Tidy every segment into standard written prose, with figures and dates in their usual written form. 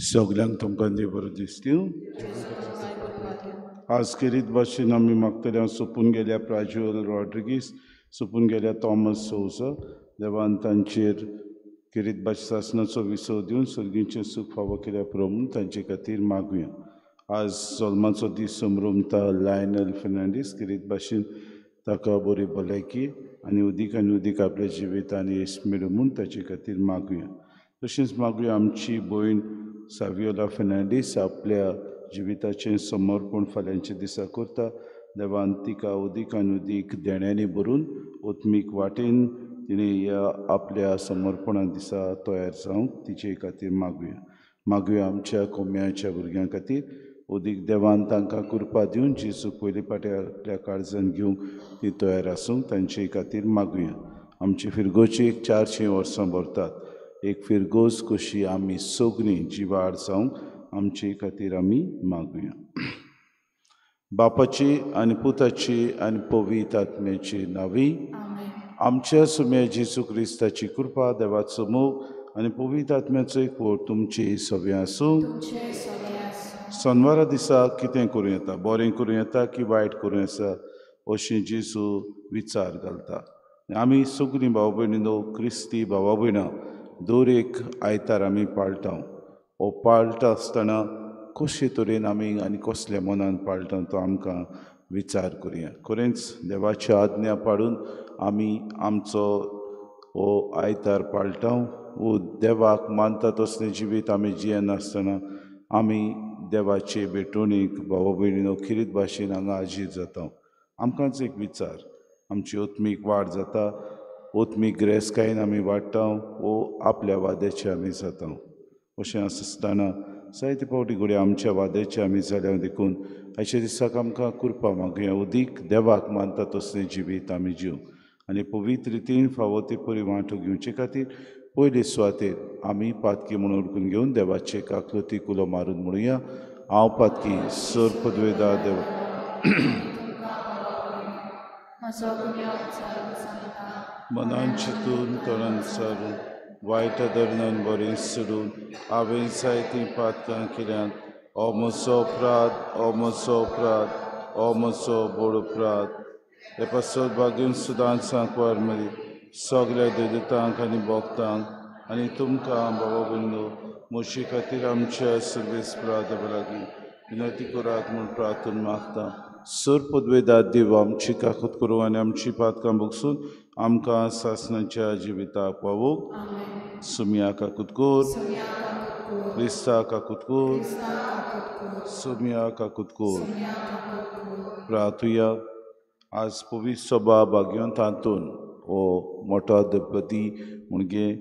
सगळ्यांक तुमकां देव बरो दीस दिवं. आज खेरीत भाशेन आमी मागतल्या सोंपून गेल्या प्राज्वल रॉड्रिगीस, सोंपून गेल्या थॉमस सौसा, देवान तांचेर खेरीत भाशे सासणाचो विसव दिवन सर्गीचें सूख फावो केल्या प्रभून तांचे खातीर मागुया. आज जल्माचो दीस संभ्रमता लायनल फेर्नांडीस, खेरीत भाशेन ताका बरी भलायकी आनी उदीक आपल्या जिवितान येस मेळूं म्हूण ताचे खातीर मागुया. तशेंच मागुया आमची भयण सावियोला फेर्नांडीस आपल्या जिविताचें समर्पण फाल्यांच्या दिसा करता. देवान तिका उदीक देण्यांनी भरून ओत्मीक वाटेन तिणें ह्या आपल्या समर्पणा दिसा तयार जावंक तिचे खातीर मागुया आमच्या कोम्याच्या भुरग्यां खातीर उदीक देवान तांकां कृपा दिवन जेजूक पयले फावटी आपल्या काळजांत घेवंक ती तयार आसूंक तांचे खातीर मागुया. आमची फिरगोची 400 वर्सां भरतात. एक फिरगोस कशी आमी सगळीं जिवाड जावंक आमचे खातीर आमी मागुया. बापाची आनी पुताची आनी पवित्र आत्म्याची नांवी. आमच्या सुम्या जेजू क्रिस्ताची कृपा, देवाचो मोग आनी पवित्र आत्म्याचो एकवट तुमचे सगळ्यां आसूं. शेनवारा दिसा कितें करूं येता, बरें करूं येता की वायट करूं येता अशें जेजू विचार घालता. आमी सगळीं भाव भयणीनो क्रिस्ती भावा भयणां दर एक आयतार आमी पाळटां. हो पाळटा आसतना कशे तरेन आमी आनी कसल्या मनान पाळटा तो आमकां विचार करुया. खरेंच देवाची आज्ञा पाळून आमी आमचो हो आयतार पाळटां. वो देवाक मानता तसलें जिवीत आमी जियेनासतना आमी देवाचे भेटवणीक भाव भयणीनो खिरीत भाशेन हांगा हाजीर जाता. आमकांच एक विचार, आमची ओत्मीक वाड जाता, ओत्मीक गिरेस्तकायेन आमी वाडटा वो आपल्या वाद्याचे आमी जाता. अशें आसतना जायते फावटी घडये आमच्या वाद्याचे आमी जाल्या देखून आयच्या दिसाक आमकां कृपा मागुया. उदीक देवाक मानता तसलें जिवीत आमी जिवंक आनी पवित्र रितीन फावो ते परी वांटो घेवचे खातीर पयले सुवातेर आमी पातकी म्हणून उडकून घेवन देवाचे काकलुतीक उलो मारून म्हणुया. हांव पातकी सर पदवेदार देव मनान चिंतून तोंडान विचारून वायटा धरणान बरें सोडून हांवें जायतीं पातकां केल्यात. हो म्हजो अपराध, हो म्हजो बोड अपराध. हे पासत भागून सुदांचांक वर मरी सगल्या देवतांक आनी भक्तांक आनी तुमकां भावा भयणीनो म्हजे खातीर आमच्या सर्वेस्पराध लागीं विनंती करात म्हूण प्रार्थना मागता. सर पदवेदार देव आमची काकूत करूं आनी आमची पातकां भोगसून आमकां सासणाच्या जिविताक पावूंक. सुम्या काकूत कोर, क्रिस्ता काकूत कोर, सुम्या काकूत कोर. प्रार्थुया. आज पवित्र सभा भाग्यवंत तांतून हो मोठो अधिपती म्हणजे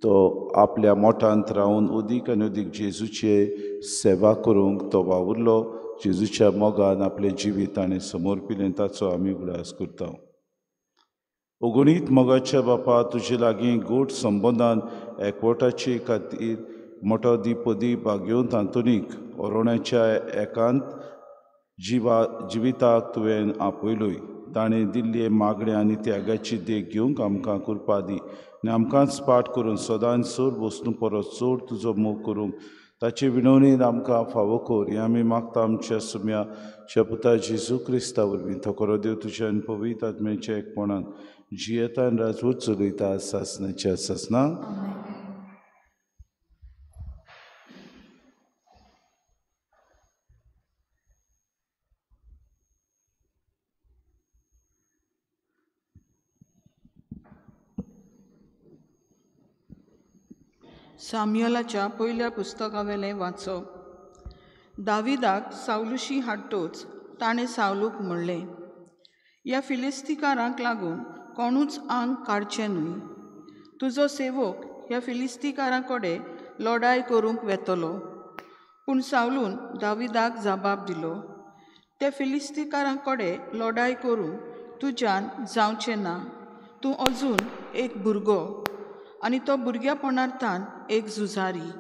तो आपल्या मोठांत रावन उदीक आनी उदीक जेजूचे सेवा करूंक तो वावुरलो. जेजूच्या मोगान आपलें जिवीत ताणें समर्पिलें ताचो आमी उगडास करता. अगणीत मोगाच्या बापा तुजे लागीं गोड संबंदान एकवटाचे खातीर मोठो दिपदी भाग्यवंत तांतुनीक ओरोण्याच्या एकांत जिविताक तुवें आपयलोय. ताणें दिल्ले मागणे आनी त्यागाची देख घेवंक आमकां कृपा दी आनी आमकांच पाठ करून सदांच चड वस्तू परस चड तुजो मोग करूंक ताचे विनवणेन आमकां फावो कर. हें आमी मागता आमच्या सुम्या पुता जेजू क्रिस्ता वरवीं. तो खरो देव तुज्या आनी पवित्र आत्म्याच्या एकपणान जियेता आनी राजवट चलयता सासणाच्या सासणां. साम्युएलाच्या पयल्या पुस्तकावेलें वाचप. दाविदाक सावलुशी हाडटोच ताणें सावलूक म्हणलें, ह्या फिलिस्तिकारांक लागून कोणूच आंग काडचें न्हय. तुजो सेवक ह्या फिलिस्तिकारां कडेन लढाय करूंक वेतलो. पूण सावलून दाविदाक जबाब दिलो, ते फिलिस्तिकारां कडेन लढाय करूंक तुज्यान जावचें ना. तूं अजून एक भुरगो आनी तो भुरग्यापणार्थान एक झुजारी.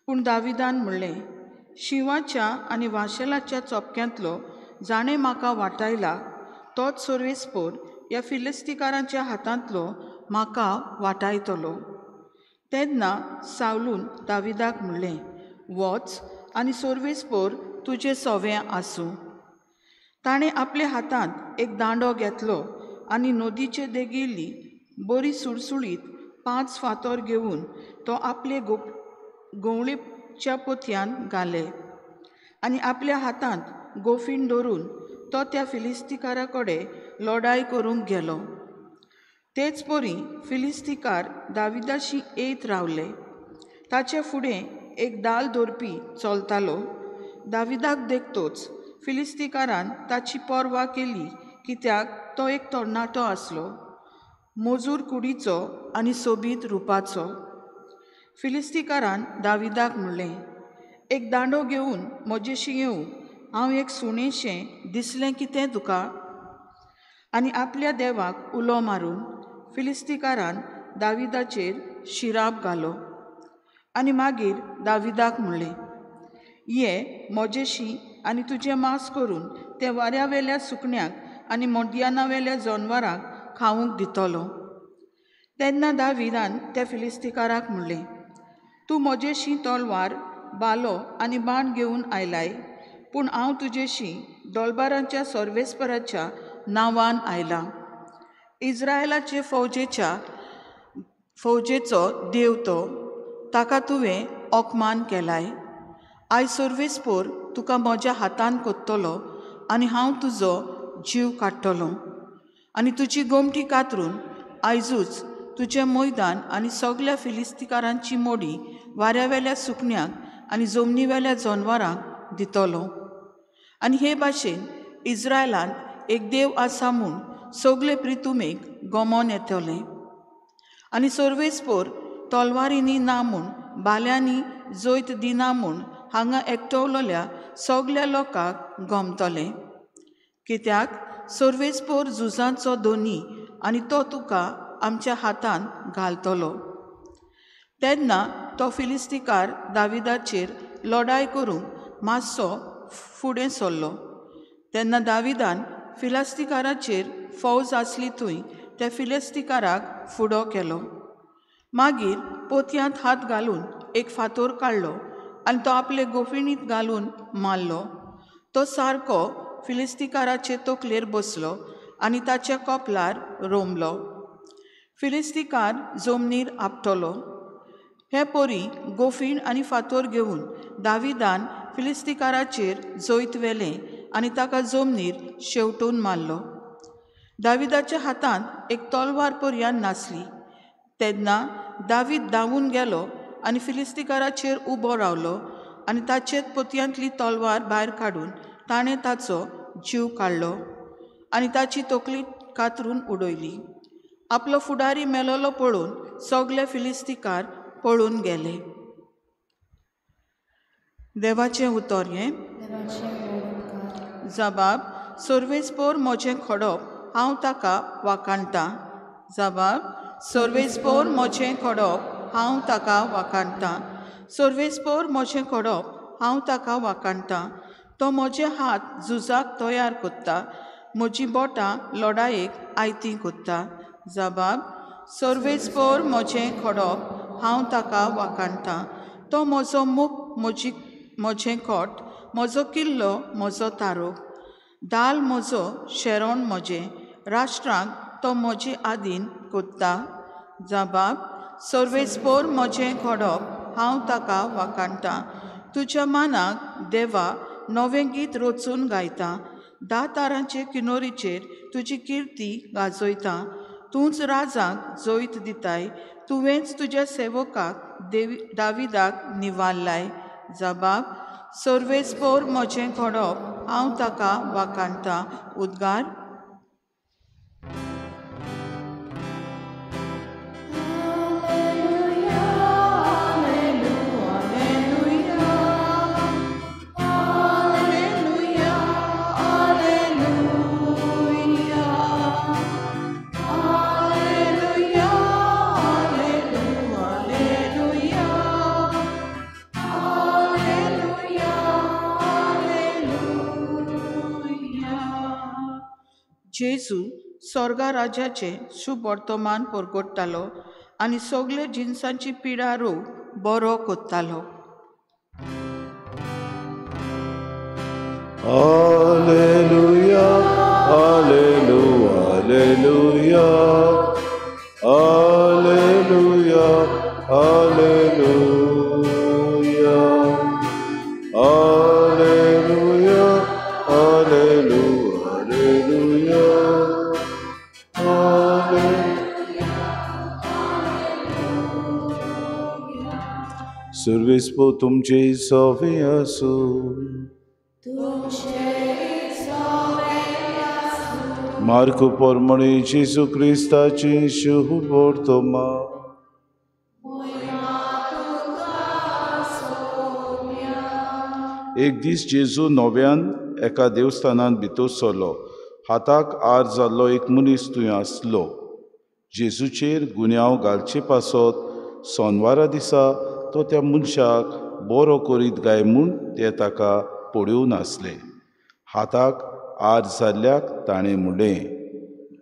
पूण दाविदान म्हणलें, शिवाच्या आनी वाशेलाच्या चोपक्यांतलो जाणें म्हाका वाटायला तोच सर्वेस्पोर ह्या फिलिस्तिकारांच्या हातांतलो म्हाका वाटायतलो. तेन्ना सावलून दाविदाक म्हणलें, वच आनी सर्वेस्पोर तुजें सवें आसूं. ताणें आपल्या हातांत एक दांडो घेतलो आनी नदीचे देगेली बरी सुळसुळीत 5 फातर घेवन तो आपले गवळेच्या पोतयान घाले आनी आपल्या हातांत गोफीण धरून तो त्या फिलिस्तिकारा कडेन लढाय करूंक गेलो. तेच परी फिलिस्तिकार दाविदाशी येत रावले. ताचे फुडें एक दाल धरपी चलतालो. दाविदाक देखतोच फिलिस्तिकारान ताची पर्वा केली, कित्याक तो एक तरणाटो आसलो, मजूर कुडीचो आनी सोबीत रुपाचो. फिलिस्तिकारान दाविदाक म्हणलें, एक दांडो घेवन म्हजेशी येवं. हांव एक सुणेशें दिसलें कितें तुका? आनी आपल्या देवाक उलो मारून फिलिस्तिकारान दाविदाचेर शिराब घालो. आनी मागीर दाविदाक म्हणलें, ये म्हजेशी आनी तुजें मांस करून ते वाऱ्यावेल्या सुकण्याक आनी मोडयानावेल्या जनवरांक खावूंक दितलो. तेन्ना दाविदान त्या फिलिस्तिकाराक म्हणलें, तूं म्हजेशी तलवार, बालो आनी बाण घेवन आयलाय, पूण हांव तुजेशी दोलबारांच्या सर्वेस्पराच्या नांवान आयलां. इस्रायेलाचे फौजेचो देव तो, ताका तुवें ओकमान केलाय. आयज सर्वेस्पोर तुका म्हज्या हातान कोत्तलो आनी हांव तुजो जीव काडटलों. आनी तुजी गोमटी कातरून आयजूच तुजें मैदान आनी सगल्या फिलिस्तिकारांची मोडी वाऱ्यावेल्या सुकण्याक आनी जमनीवेल्या जनवरांक दितलो. आनी हे भाशेन इस्रायलांत एक देव आसा म्हूण सगले प्रितुमेक गमोन येतलें. आनी सर्वेस्पोर तलवारींनी ना म्हूण, बाल्यांनी जैत दिना म्हूण हांगा एकठवलेल्या सगल्या लोकांक गमतलें. कित्याक सर्वेस्पोर झुजांचो धोनी आनी तो तुका आमच्या हातान घालतलो. तेन्ना तो फिलिस्तिकार दाविदाचेर लढाय करूंक मातसो फुडें सरलो. तेन्ना दाविदान फिलिस्तिकाराचेर फौज आसली थंय त्या फिलिस्तिकाराक फुडो केलो. मागीर पोतयांत हात घालून एक फातर काडलो आनी तो आपले गोफिणींत घालून मारलो. तो सारको फिलिस्तिकाराचे तकलेर बसलो आनी ताच्या कपलार रोमलो. फिलिस्तिकार जमनीर आपटलो. हे परी गोफीण आनी फातर घेवन दाविदान फिलिस्तिकाराचेर जैत व्हेलें आनी ताका जमनीर शेवटून मारलो. दाविदाच्या हातांत एक तलवार पर्यान नासली. तेन्ना दावीद धांवून गेलो आनी फिलिस्तिकाराचेर उबो रावलो आनी ताचेच पोतयांतली तलवार भायर काडून ताणें ताचो जीव काडलो आनी ताची तकली कातरून उडयली. आपलो फुडारी मेलोलो पळोवन सगळे फिलिस्तिकार पळून गेले. देवाचें उतर हें जबाब, सर्वेस्पोर म्हजें खडप हांव ताका वाकाणटां. जबाब, सर्वेस्पोर म्हजें खडप हांव ताका वाकाणटां. सर्वेस्पोर म्हजें खडप हांव ताका वाकाणटां. तो म्हजे हात झुजाक तयार कोत्ता, म्हजीं बोटां लढायेक आयतीं कोत्ता. जबाब, सर्वेस्पोर म्हजें खडप हांव ताका वाकाणटां. तो म्हजो मूप, म्हजें कोट, म्हजो किल्लो, म्हजो तारो. दाल म्हजो, शेरोण म्हजें, राष्ट्रांक तो म्हजे आदीन कोत्ता. जबाब, सर्वेस्पोर म्हजें खडप हांव ताका वाकाणटां. तुज्या मानाक देवा नवें गीत रचून गायतां. 10 तारांचे किनोरीचेर तुजी किर्ती गाजयतां. तूंच राजाक जैत दिताय, तुवेंच तुज्या सेवकाक दाविदाक निवाल्लाय. जबाब: सर्वेस्पोर म्हजें घडोवप, हांव ताका वाखाणटां. उद्गार: जेजू स्वर्गा राज्याचे शुभ वर्तमान परगडटालो आनी सगळे जिन्सांची पिडा रोग बरो कोत्तालो. Alleluia, Alleluia, Alleluia, Alleluia, Alleluia, Alleluia, Alleluia, Alleluia, Alleluia. सर्वेस्पो तुमचे सवे आसू. मार्क पोरमणे जेजू क्रिस्ताची शुभ वर्तमान. एक दीस जेजू नव्यान एका देवस्थानान भितर सरलो. हाताक आर जाल्लो एक मनीस थंय आसलो. जेजूचेर गुन्यांव घालचे पासत सोनवारा दिसा तो त्या मनशाक बरो करीत गाय म्हूण ते ताका पळोवन आसले. हाताक आर जाल्ल्याक ताणें म्हणलें,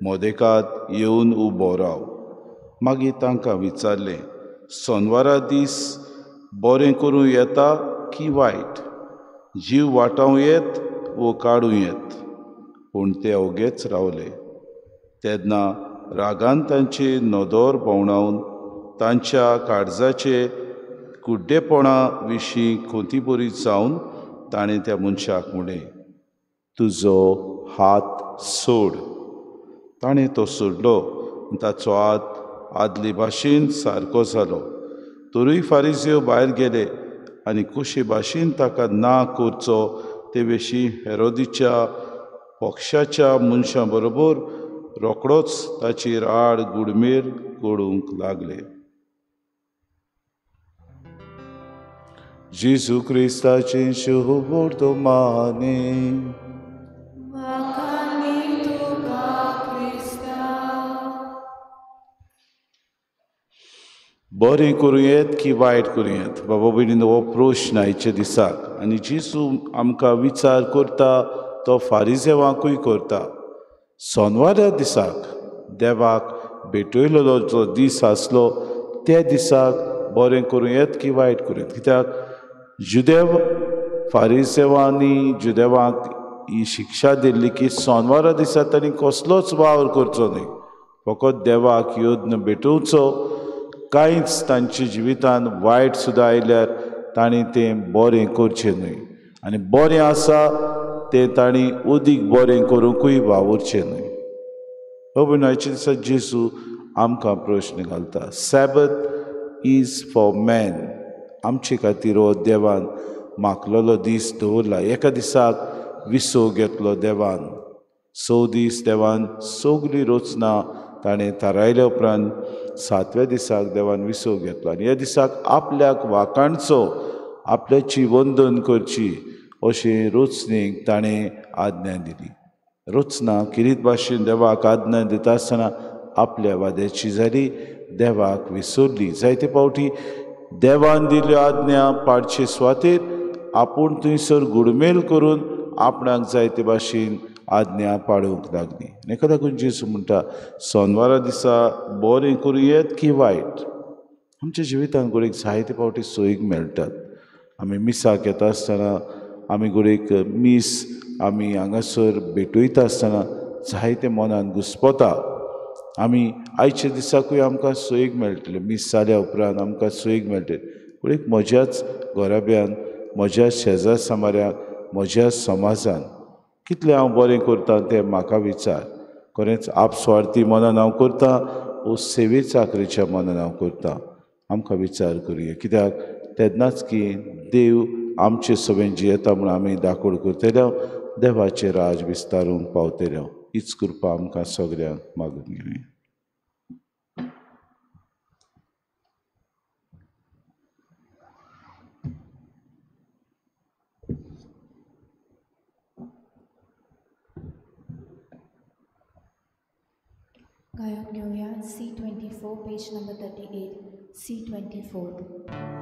मोदेकात येवन उबो राव. मागीर तांकां विचारलें, सोनवारा दीस बरें करूं येता की वायट, जीव वाटावं येत वो काडूं येत? पूण ते ओगेच रावले. तेन्ना रागान तांचे नदर भोंवडावन तांच्या काळजाचे कुड्डेपणा विशीं खोंतीबोरी जावन ताणें त्या मनशाक म्हणलें, तुजो हात सोड. ताणें तो सोडलो. ताचो हात आदले भाशेन सारको जालो. तरूय फारिझेव भायर गेले आनी कशे भाशेन ताका ना करचो ते विशीं हेरोदीच्या पक्षाच्या मनशां बरोबर रोखडोच ताचेर आड गुडमेर घडोवंक लागले. जेजू क्रिस्ताचें शुभ वर्तमान. बरें करूं येत की वायट करूं येत? बाबा भयणीनो, हो प्रश्न आयच्या दिसाक आनी जेजू आमकां विचार करता तो फारिझेवांकूय करता. सोनवारा दिसाक देवाक भेटयलेलो जो दीस आसलो त्या दिसाक बरें करूं येत की वायट करूं येत? कित्याक जुदेव फारिझेवांनी जुदेवांक ही शिक्षा दिल्ली की सोनवारा दिसा तांणी कसलोच वावर करचो न्हय, फकत देवाक योद्न भेटोवचो. कांयच तांच्या जिवितान वायट सुद्दां आयल्यार तांणी तें बरें करचें न्हय आनी बरें आसा तें तांणी अदीक बरें करूंकूय वावुरचें न्हय. हो भयण, आयच्या दिसा जेजू आमकां प्रश्न घालता. सॅबत इज फॉर मॅन. आमचे खातीर हो देवान मागलेलो दीस दवरला. एका दिसाक विसव घेतलो देवान. 6 दीस देवान सगळीं रचना ताणें थारायल्या उपरांत 7व्या दिसाक देवान विसव घेतलो आनी ह्या दिसाक आपल्याक वाखाणचो, आपल्याची वंदन करची अशें रचनेक ताणें आज्ञा दिली. रचना किरीत भाशेन देवाक आज्ञा दिता आसतना आपल्या वाद्याची जाली, देवाक विसरली. जायते फावटी देवान दिल्ल्यो आज्ञा पाळचे सुवातेर आपूण थंयसर गुडमेल करून आपणाक जायते भाशेन आज्ञा पाळूंक लागली. हेका लागून जेजू म्हणटा, सोनवारा दिसा बरें करूं येत की वायट? आमच्या जिवितांत घडीक जायते फावटी सोयीक मेळटात. आमी मिसाक येता आसतना आमी घडीक मीस आमी हांगासर भेटयता आसतना जायते मनान घुस्पता. आमी आयच्या दिसाकूय आमकां सोयीक मेळटले, मीस जाल्या उपरांत आमकां सोयीक मेळटले. घडीक म्हज्याच घोराब्यान, म्हज्या शेजार समाऱ्याक, म्हज्या समाजान कितलें हांव बरें करतां तें म्हाका विचार. खरेंच आपस्वार्थी मनान हांव करता वो सेवे चाकरेच्या मनान हांव करता आमकां विचार करुया कित्याक तेन्नाच की देव आमचे सगळें जियेता म्हूण आमी दाखोड करतले देवाचें राज विस्तारूंक पावतले हीच कृपा आमकां सगळ्यांक मागून घेवया. गायक घेऊया C24 पेज नंबर 38 C24.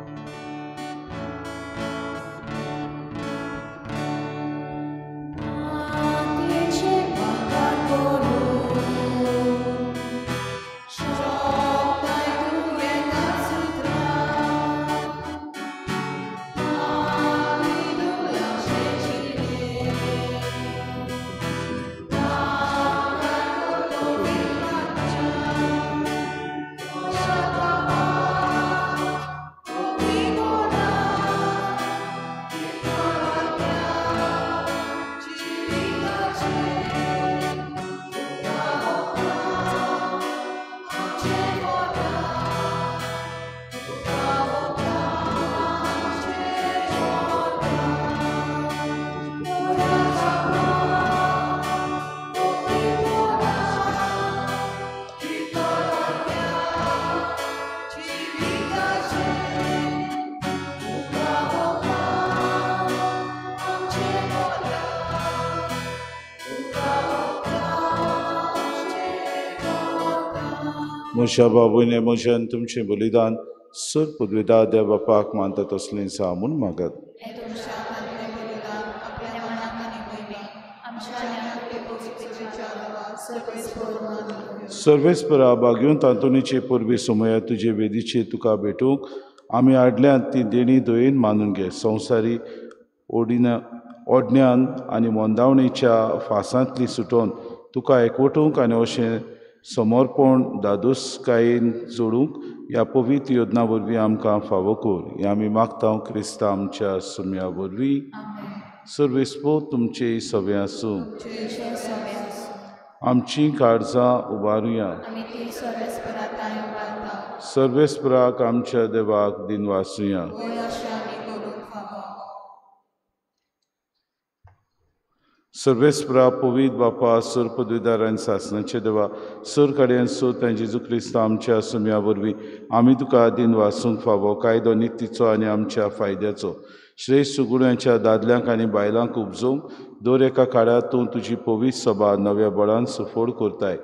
म्हज्या बाबूने म्हज्यान तुमचें बलिदान सर पदवेदार देव बापाक मानता तसलें सा म्हूण मागात. सर्वेस्परा बागयून तांतुणीचे परबी सोमया तुजे वेदीचे तुका भेटूंक आमी आडल्यांत ती देणी दोयेन मानून घे संवसारी ओडण्यान आनी मोंदावणेच्या फासांतली सुटोवन तुका एकवटूंक आनी अशें समर्पण दादोसकायेन जोडूंक ह्या पवित्र योजना वरवीं आमकां फावो कर हें आमी मागता क्रिस्ता आमच्या सुम्या वरवीं. सर्वेस्पो तुमचे सवे आसूं आमची काळजां उबारुया सर्वेस्पराक आमच्या देवाक दिन वासुया. सर्वेस्परा पवित बापा सर पदवीदार आनी सासणाचे देवा सर कडेन सोत आनी जेजू क्रिस्त आमच्या सुम्या वरवीं आमी तुका दिन वासूंक फावो कायदो नितीचो आनी आमच्या फायद्याचो श्रेश्ठ सुगुणांच्या दादल्यांक आनी बायलांक उपजोवंक दर एका काळार तूं तुजी पवित्र सभा नव्या बळान सुफोड करताय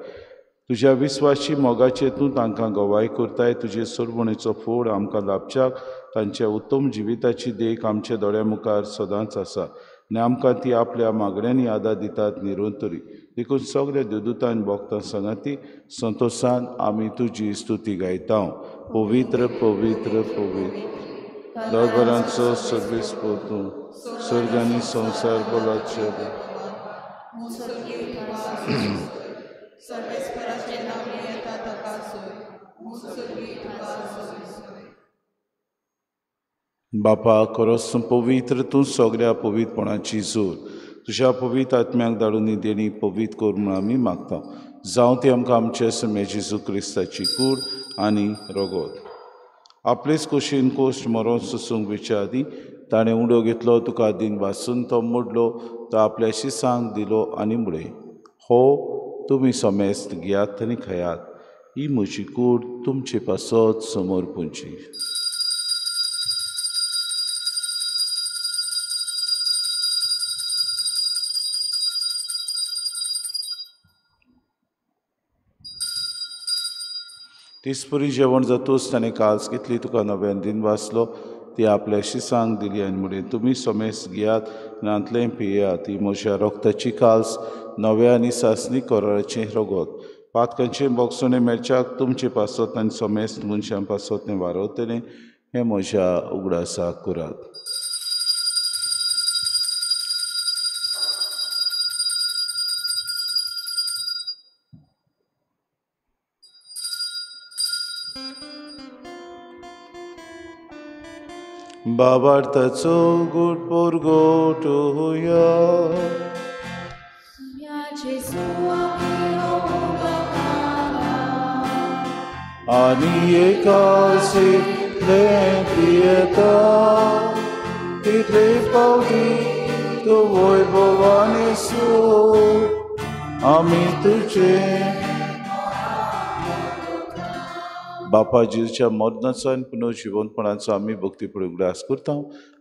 तुज्या विस्वासी मोगाचेर तूं तांकां गवाय करताय तुजे सोडवणेचो फोड आमकां लाभच्याक तांच्या उत्तम जिविताची देख आमच्या दोळ्या मुखार सदांच आसा आनी आमकां ती आपल्या मागण्यांनी आदार दितात निरंतरी देखून सगळ्या देवदूतांनी भोगतां सांगाती संतोशान आमी तुजी स्तुती गायता. पवित्र पवित्र पवित्र दरबारांचो सर्वेस्पो तूं स्वर्ग आनी संवसार बोलाचे बापा खरोच पवित्र तूं सगळ्या पवित्रपणाची जोर तुज्या पवित्र आत्म्याक धाडून ही देणी पवित्र कर म्हूण आमी मागता जावं ती आमकां आमचे समे जेजू क्रिस्ताची कूड आनी रगत आपलेच खोशेन कोश्ट मरोन सुसूंक विचारी ताणें उडो घेतलो तुका दिन वासून तो मोडलो तो आपल्या शिसांक दिलो आनी मुळे हो तुमी समेस्त घेयात आनी खयात ही म्हजी कूड तुमचे पासत समोर पुंची. तिसपुरी जेवण जातूच ताणें काल्स कितली तुका नव्यान दिन वाचलो ती आपल्या शिसांक दिली आनी म्हणून तुमी समेस्त घेयात नांतलें पियेयात ही म्हज्या रोगताची काल्स नव्या आनी सासणी कोराचें रगत पातकांचें बोगसोणें मेळच्याक तुमचे पासत आनी समेस्त मनशां पासत तें वारवतलें हें म्हज्या उगडासाक करात. बाबार्थाचो गोड पोरगोट होया. Jesu, आणि एकाचे प्रियता तिथे पावली तो वैभवाने सो आम्ही तुझे बापा जेजूच्या मरणाचो आनी पुनर्जीवनपणाचो आमी भक्तीपुढे उगडास करता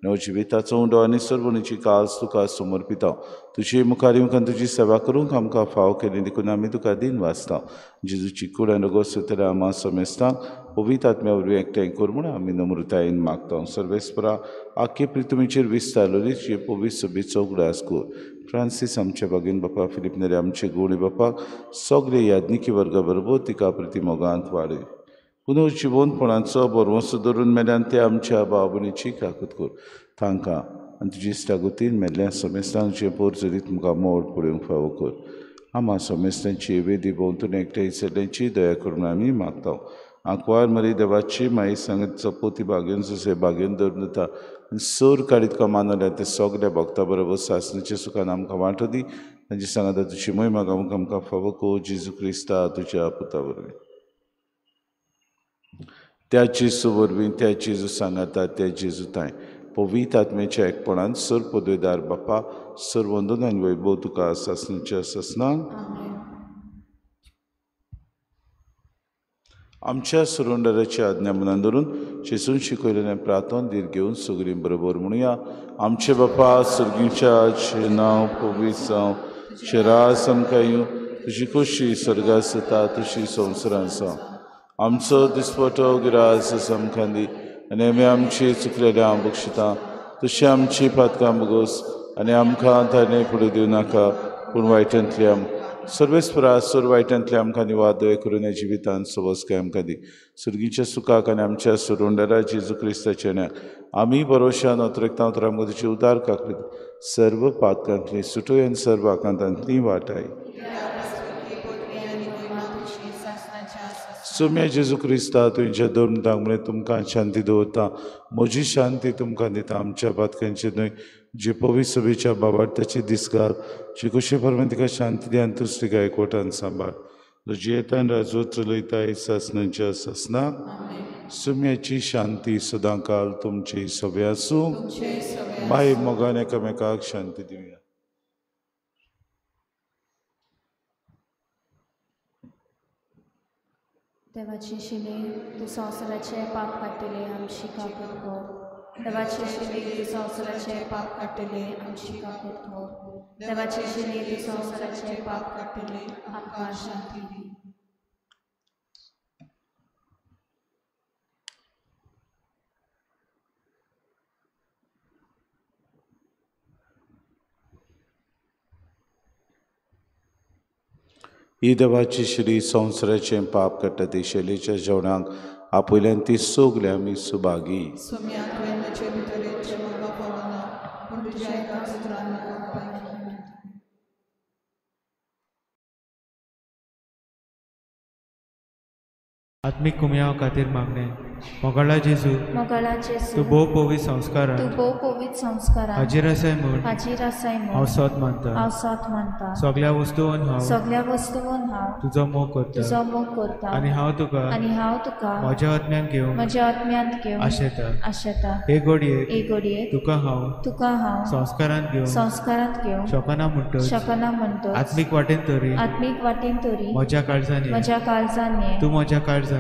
नव जिविताचो उंडो आनी सर्वणीची काळज तुका समर्पिता तुजे मुखारी मुखान तुजी सेवा करूंक आमकां फाव केली देखून आमी तुका दिन वाचता जेजूची कूड आनी रगत सुतरा आमा समेस्ता पवित्र आत्म्या वरवीं एकठांय कर म्हूण आमी नम्रतायेन मागता सर्वेस्परा आख्खे पृथ्वीचेर विस्तारलेली जे पवित्र सभेचो उगडास कर फ्रांसीस आमच्या बागेन बापा फिलिप नेरे आमचे गोवणी बापाक सगळे याज्ञिकी वर्गा बरोबर तिका प्रतिमोगांत वाडय पुनर्जीवनपणाचो बरवंसो धरून मेल्यान ते आमच्या भाव भयणीची काकूत कर तांकां आनी तुजी इश्टागतीन मेल्ल्या समेस्तांक जे पोर जरीत मुखार मोड पळोवंक फावो कर आमा समेस्तांची वेदी भोंवतून एकठांय सगळ्यांची दया करून आमी मागता आंकवार मरी देवाची माई सांगत चपोती बागेन जशे बागेन धरून दिता सोर काडीत कमानल्या ते सगळ्या भक्तां बरोबर सासणेच्या सुखान आमकां वांटो दी तांची सांगात तुजी महिमा गावूंक आमकां फावो कर जेजू क्रिस्ता तुज्या पुता वरवीं त्या जेजू वरवीं त्या जेजू सांगाता त्या जेजू ताय पवित्र आत्म्याच्या एकपणान सर पदवेदार बापा सर वंदन आनी वैभव तुका सासणेच्या ससनांक आमच्या सुरोंडराची आज्ञा मनान धरून जेजून शिकयलेलें प्रार्थन दीर घेवन सगळीं बरोबर म्हणुया आमचे बापा सर्गीच्या नांव पवित्र जावं तुजें राज आमकां येवं तुजी खोशी स्वर्गांत जाता तशी संवसारांत जावं आमचो दिसपटो गिरास आमकां दी आनी आमी आमची चुकलेल्या बक्षिता तशी आमची पातकां बगोस आनी आमकां ताणे फुडें दिवं नाका पूण वायटांतल्या सर्वेस्परा सर वायटांतल्या आमकां निवाद दय करून जिवितांत सवस्काय आमकां दी सुर्गीच्या सुखाक आनी आमच्या सुरोंडरा जेजू क्रिस्ताच्या आमी भरोशान अतरेकता आमकां तुजी उदार काकलीत सर्व पातकांतली सुटोय आनी सर्व आकांतांतली वाटाय सुम्या जेजू क्रिस्ता तुमच्या धर्म धांगणे तुमकां शांती दवरता म्हजी शांती तुमकां दिता आमच्या पातकांचे न्हय जे पवित्र सभेच्या बाबार्थाची दिसगार जी कशी परमेन तिका शांती दी आनी तुज तिका एकवटान सांबाळ तुजी येतान राजवत चलयताय सासणाच्या सासनाक सुम्याची शांती सदां काल तुमची सभे आसूं माय मोगान एकामेकाक शांती दिवया देवाची शिले तू संवसाराचे पाप काडटले आमची काकूत कर देवाची शिले तू संवसाराचे पाप काडटले आमची काकूत कर देवाची शिले तू संवसाराचे पाप काडटले आमकां शांती दी ही देवाची श्री संवसाराचें पाप काडटा ती शेलीच्या जेवणाक आपयल्यान ती सोगले आमी सुभागी आत्मिक कुमयाव खातीर मागणे मोगाळा जेजू तूं भोव पवित्र संस्कारांत हाजीर आसाय म्हूण हांव सत मानता सगळ्या वस्तूंन हांव तुजो मोग करता आनी हांव तुका म्हज्या आत्म्यान घेवन आशेता हे घडये तुका हांव संस्कारांत घेवन शकना म्हणटच आत्मीक वाटेन तरी म्हज्या काळजांनी तूं म्हज्या काळजांत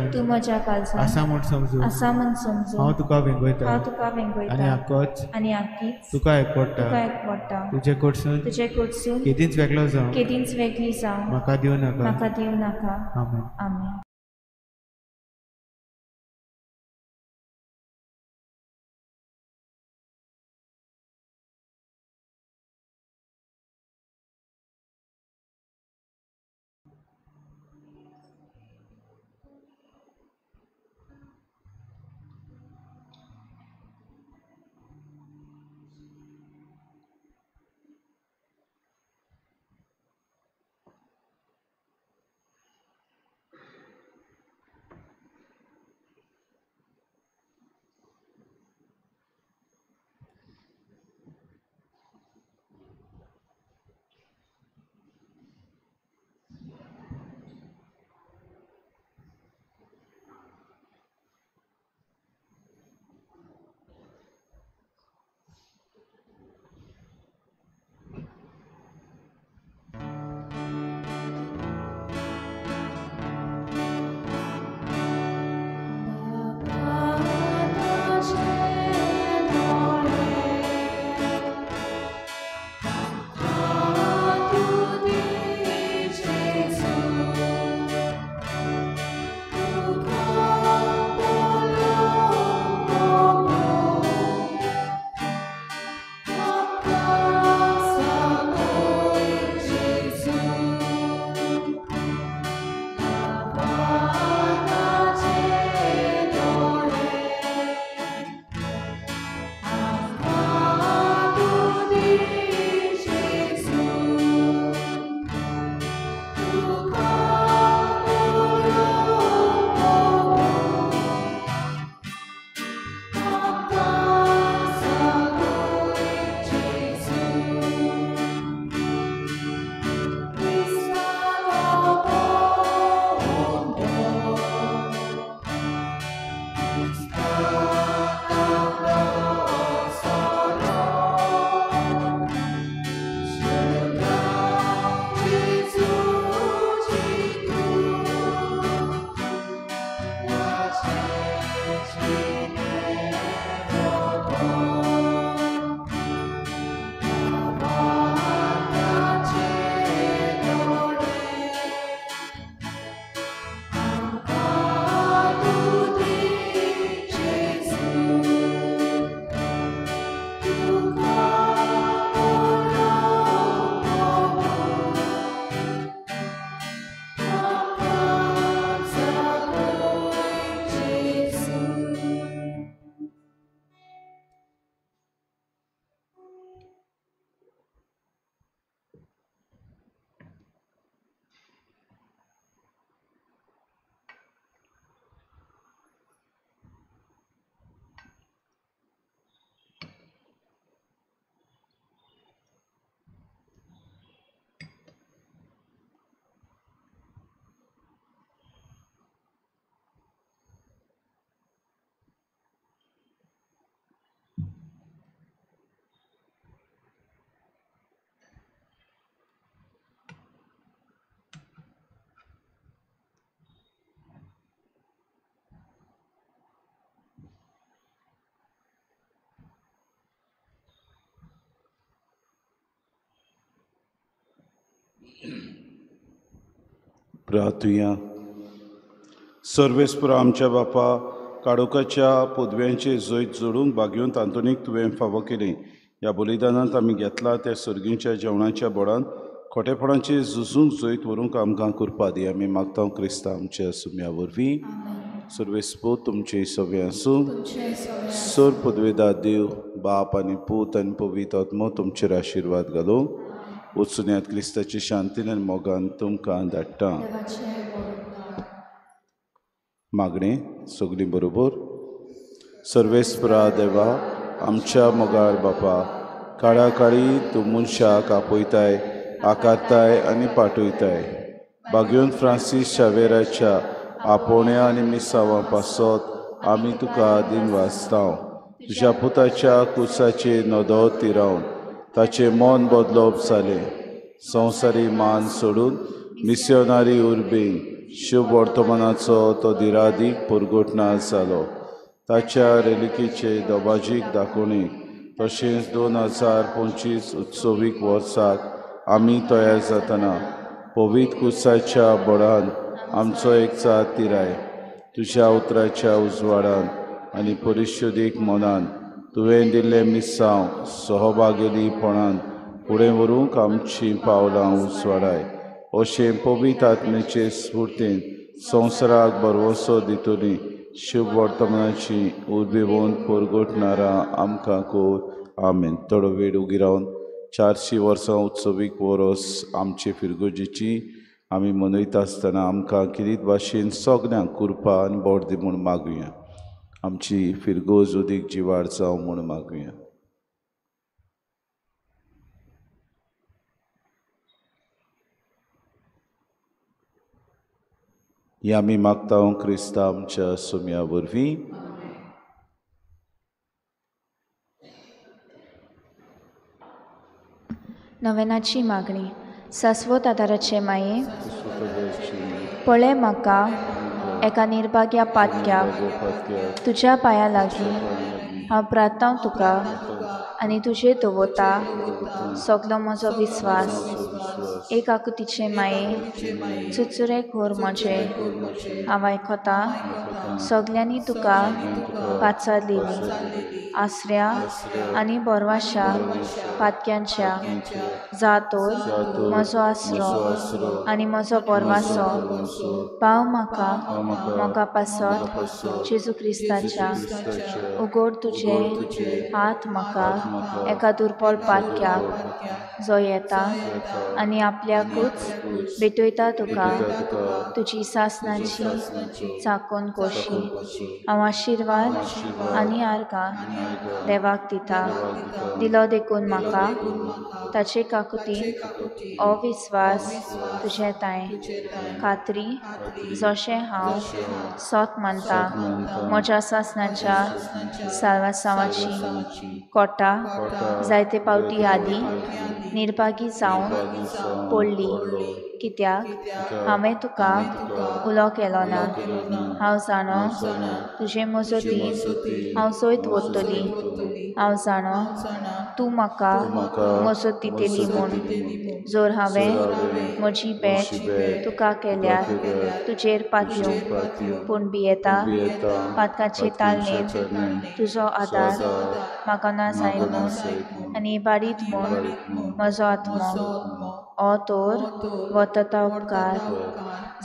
आसा म्हूण समजून हांव तुका वेंगयता आनी आख्खीच तुका एकवडटा तुजे कडसून केदींच वेगळी जावं म्हाका दिवं नाका आमेन प्रार्थुया. सर्वेस्पर आमच्या बापा, काडोकाच्या पदव्यांचे जैत जोडूंक बागेवन तांतूनीक तुवें फावो केलें. ह्या बलिदानांत आमी घेतला त्या सर्गींच्या जेवणाच्या बोडान खोटेपणाचे झुजूंक जैत व्हरूंक आमकां कृपा दी. आमी मागता क्रिस्ता आमच्या सुम्या वरवीं. सर्वेस्पर तुमचे सवे आसूं. सर पदवेदार देव बाप आनी पूत आनी पवित्र आत्मो तुमचेर आशिर्वाद घालूं. वचून क्रिस्ताची शांतीन आनी मोगान तुमकां धाडटा. मागणें सगळीं बरोबर. सर्वेस्परा देवा आमच्या मोगाळ बापा, काळा काळी तूं मनशाक आपयताय, आकारताय आनी पाठयताय. बागेवन फ्रांसीस शावेराच्या आपोवण्या आनी मिसांवां पासत आमी तुका दिनवासतांव. तुज्या पुताच्या कुसाचे नदो तिरावन ताचें मन बदलप जालें. संवसारी मान सोडून मिस्योनारी उर्बेन शुभ वर्तमानाचो तो दिरादीक परगटणार जालो. ताच्या रेलिकेचे दोबाजीक दाखोवणेक तशेंच 2025 उत्सवीक वर्साक आमी तयार जातना पवित्र कुसाच्या बोडान आमचो एकचार तिराय. तुज्या उतराच्या उजवाडान आनी परिशोदीक मनान तुवें दिल्लें मिसांव सहभागिलीपणान फुडें व्हरूंक आमचीं पावलां उजवाडाय. अशें पवित्र आत्मेचे स्फूर्तीन संवसाराक बरवसो दितली शुभ वर्तमानाची उर्बेवंत परगटणारां आमकां कोर. आमेन. थोडो वेळ उगी रावन 400 वर्सां उत्सवीक वरस आमचे फिरगोजेची आमी मनयता आसतना आमकां किरीत भाशेन सगळ्यांक कृपा आनी बोड दी म्हूण मागुया. आमची फिरगोज उदीक जिवाड जावं म्हूण मागुया. ही आमी मागता क्रिस्ता आमच्या सुम्या वरवीं. नवेनाची मागणी. शाश्वत आदाराचे माये, पळय म्हाका एका निर्भाग्या पातक्याक तुज्या पांया लागीं हांव प्रार्थना तुका आनी तुजेर दवरता सगलो म्हजो विस्वास. एक आकुतीचे माये, चुचुरे खोर म्हजे हांव आयकता. सगल्यांनी तुका पाचारलेली आसऱ्या आनी बोरवाशा पातक्यांच्या जातोर म्हजो आसरो आनी म्हजो बोरवासो. पाव म्हाका मोगा पासत जेजू क्रिस्ताच्या. उगोड तुजे हात म्हाका एका दुर्बळ पातक्याक जो येता आनी आपल्याकूच भेटयता तुका तुजी सासणाची चाकोन कोशी. हांव आशिर्वाद आनी आर्गां देवाक दिता. दिलो देखून म्हाका ताचे काकुतीन अविस्वास तुजे ताय खात्री जशें हांव सोत मानता म्हज्या सासणाच्या साल्वासावाची कोटा जायते पावटी आदी निर्भागी जावन पडली. कित्याक हांवें तुका उलो केलो ना. हांव जाणो तुजे मजतीन हांव जैत व्हरतली. हांव जाणो तूं म्हाका मजत दितली म्हूण. जर हांवें म्हजी भेट तुका केल्यार तुजेर पातयूं पूण भियेता पातकाचे ताळणेर तुजो आदार म्हाका ना जाय म्हूण आनी बारीत म्हूण म्हजो आत्मो. हो तोर वतता उपकार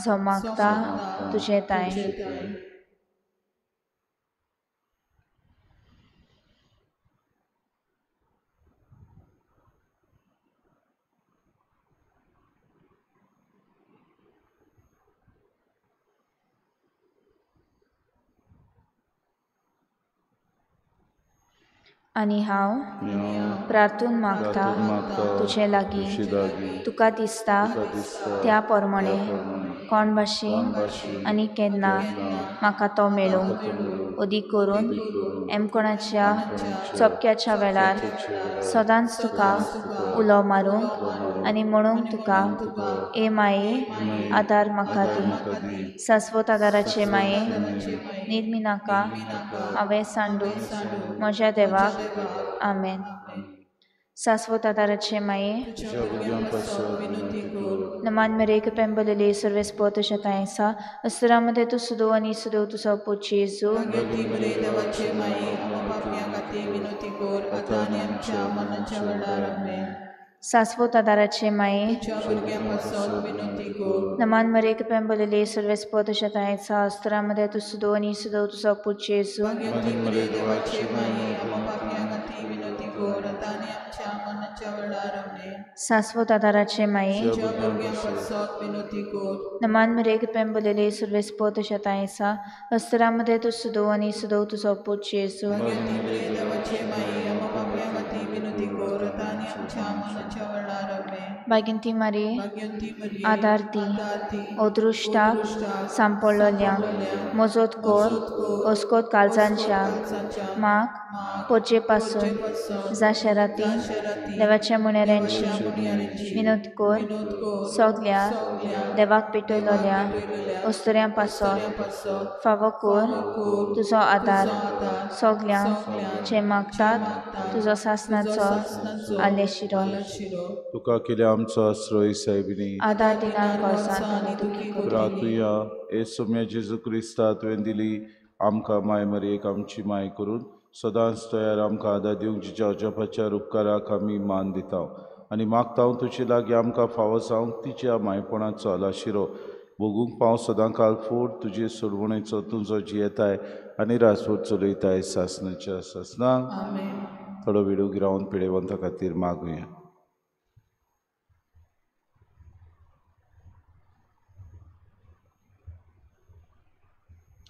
जो मागता तुजे ताय. आनी हांव प्रार्थून मागता तुजे लागीं तुका दिसता त्या प्रमाणे कोण भाशेन आनी केन्ना म्हाका तो मेळूंक. अदीक करून एमकोणाच्या चपक्याच्या वेळार सदांच तुका उलो मारूंक आनी म्हणूंक तुका ए माये आदार म्हाका दी. शाश्वत आदाराचे माये निर्मी नाका हांवें सांडून म्हज्या देवाक. आमेन. शाश्वत आदाराचे माये तुझ्या भुरग्यां पासत विनंती कर. नमान मेरेक पेंबलेले सर्वेस पोतशतायसा अस्त्रामध्ये तू सुदो आणि सुदो तुझा पोची येसू भाग्यवती मरे देवाचे माये आम्हा पापयां खातीर विनंती कर आता आनी आमच्या मरणाच्या वेळार आमेन. शाश्वत आदाराचे माये तुझ्या भुरग्यां पासत विनंती कर. नमान मेरेक पेंबलेले सर्वेस पोतशतायसा अस्त्रामध्ये तू सुदो आणि सुदो तुझा पोची येसू भाग्यवती मरे देवाचे माये आम्हा पापयां खातीर विनंती कर आता आनी आमच्या मरणाच्या वेळार आमेन. शाश्वत आदाराचे माये तुझ्या भुरग्यां पासत विनंती कर. नमान मेरेक पेंबलेले सर्वेस पोतशतायसा अस्त्रामध्ये तू सुदो आणि सुदो तुझा पोची येसू भाग्यवती मरे देवाचे माये आम्हा पापयां खातीर विनंती कर आता आनी आमच्या मरणाच्या वेळार आमेन. भाग्यवती मारी भाग्यवती मरे आदारती ओदृष्टा सांपडलेल्या मजत कोर ओस्कोत काळजांच्या माग पोचे पासून जाशराती देवाच्या मुनेऱ्यांची विनोद कोर सगल्या देवाक पेटयलेल्या ओस्तऱ्यां पासत फावो कोर तुजो आदार सगल्यांक जे मागतात तुजो सासणाचो आलेशिरो तुका केले आमचो आश्रय साहेबिनी आदार दिनांक वर्सांत आनी दुखी प्रार्थुया ए सोम्या जेजू क्रिस्ता तुवें दिली आमकां माय मरयेक आमची माय करून सदांच तयार आमकां आदार दिवंक जिच्या अजपाच्या उपकाराक आमी मान दिता आनी मागता तुजे लागीं आमकां फावो जावंक तिच्या मायपणाचो आलाशिरो भोगूंक पाव सदां काल फोड तुजे सोडवणेचो तुजो जियेताय आनी रासवट चलयताय सासणाच्या सासणाक थोडो वेळू गिरावन पिडेवंता खातीर मागुया.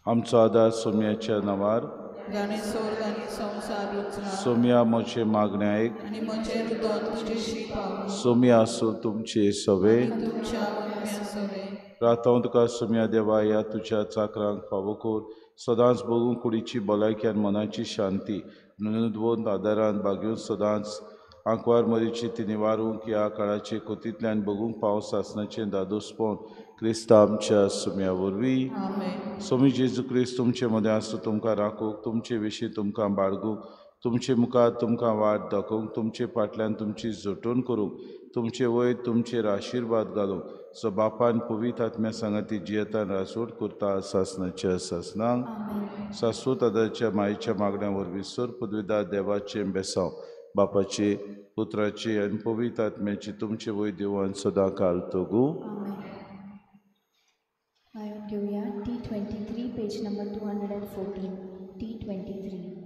आमचो आदार सोम्याच्या नांवार जाणे स्वर्ग आनी संवसार रचना सोम्या म्हजे मागणें आयक आनी म्हजें हृदय तुजेशी पावूं सोम्या आसूं तुमचे सवे तुमच्या मगम्या सवे. रातांव तुका सोम्या देवा ह्या तुज्या चाकरांक फावो कर सदांच बगून कुडीची भलायकी आनी मनाची शांती नोंदवून आदारान बागेवन सदांच आंकवार मरीची ती निवारूंक ह्या काळाचे कोतींतल्यान बगूंक पावस आसनाचें दादोसपण क्रिस्ता आमच्या सोम्या वरवीं सोमी जेजू क्रिस्त तुमचे मदें आसूं तुमकां राखूंक तुमचे विशीं तुमकां बाळगूंक तुमचे मुखार तुमकां वाट दाखोवंक तुमचे फाटल्यान तुमची जोटोण करूंक तुमचे वयर तुमचेर आशिर्वाद घालूंक सो बापान पवित्र आत्म्या सांगाती जियेतान रासोड करता सासणाच्या सासणांक शाश्वत आदाराच्या मायेच्या मागण्या वरवीं सर पदवीदार देवाचें बेसांव बापाचे पुत्राचे आनी पवित्र आत्म्याची तुमचे वयर देवान सदां काल तोगू. घेऊया T23 पेज नंबर 214 T23.